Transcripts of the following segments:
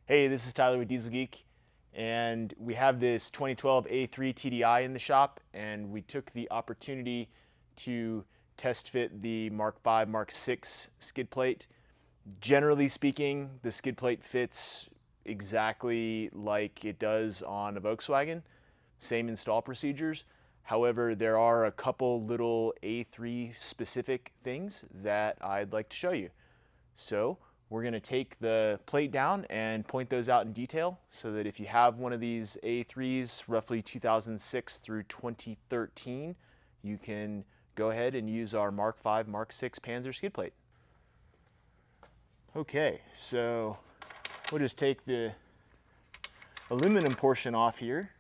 Hey, this is Tyler with Diesel Geek, and we have this 2012 A3 TDI in the shop, and we took the opportunity to test fit the Mark 5 Mark 6 skid plate. Generally speaking, the skid plate fits exactly like it does on a Volkswagen, same install procedures. However, there are a couple little A3 specific things that I'd like to show you. So we're going to take the plate down and point those out in detail so that if you have one of these A3s, roughly 2006 through 2013, you can go ahead and use our Mark 5 Mark 6 Panzer skid plate. Okay, so we'll just take the aluminum portion off here.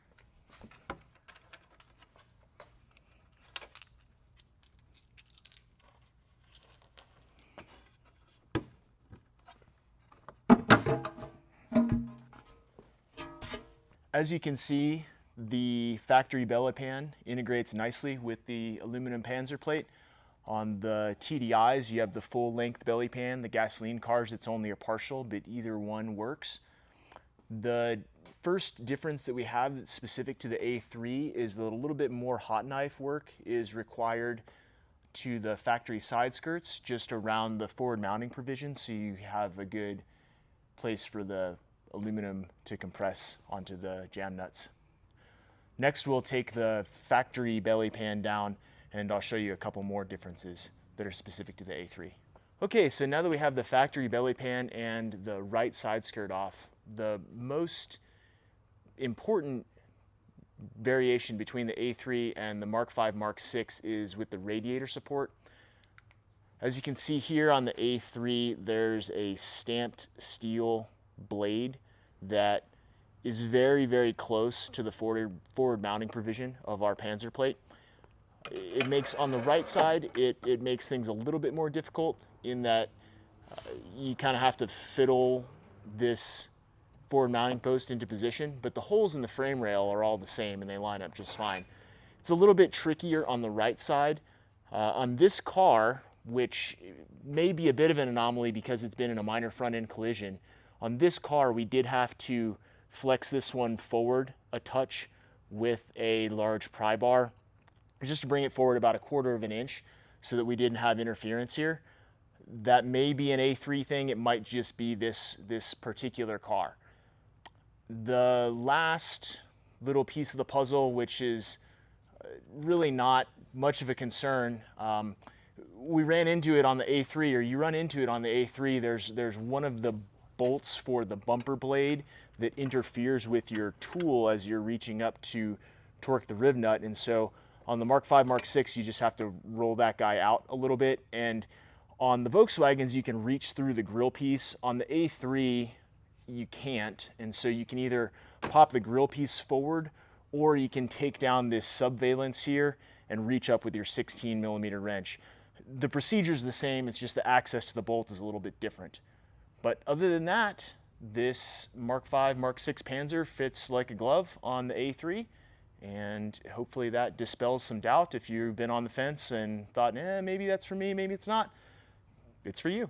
As you can see, the factory belly pan integrates nicely with the aluminum Panzer plate. On the TDIs, you have the full length belly pan. The gasoline cars, it's only a partial, but either one works. The first difference that we have that's specific to the A3 is that a little bit more hot knife work is required to the factory side skirts, just around the forward mounting provision, so you have a good place for the aluminum to compress onto the jam nuts. Next, we'll take the factory belly pan down, and I'll show you a couple more differences that are specific to the A3. Okay, so now that we have the factory belly pan and the right side skirt off, the most important variation between the A3 and the Mark 5 Mark 6 is with the radiator support. As you can see here on the A3, there's a stamped steel blade that is very, very close to the forward mounting provision of our Panzer plate. It makes, on the right side, it makes things a little bit more difficult in that you kind of have to fiddle this forward mounting post into position, but the holes in the frame rail are all the same and they line up just fine. It's a little bit trickier on the right side. On this car, which may be a bit of an anomaly because it's been in a minor front end collision, on this car we did have to flex this one forward a touch with a large pry bar just to bring it forward about 1/4 of an inch so that we didn't have interference here. That may be an A3 thing, it might just be this particular car. The last little piece of the puzzle, which is really not much of a concern, we ran into it on the A3, or you run into it on the A3, there's one of the bolts for the bumper blade that interferes with your tool as you're reaching up to torque the rib nut, and so on the Mark 5 Mark 6 you just have to roll that guy out a little bit. And on the Volkswagens you can reach through the grill piece. On the A3 you can't, and so you can either pop the grill piece forward or you can take down this subvalence here and reach up with your 16mm wrench. The procedure is the same, it's just the access to the bolt is a little bit different. But other than that, this Mark 5 Mark 6 Panzer fits like a glove on the A3, and hopefully that dispels some doubt if you've been on the fence and thought, maybe that's for me, maybe it's not. It's for you.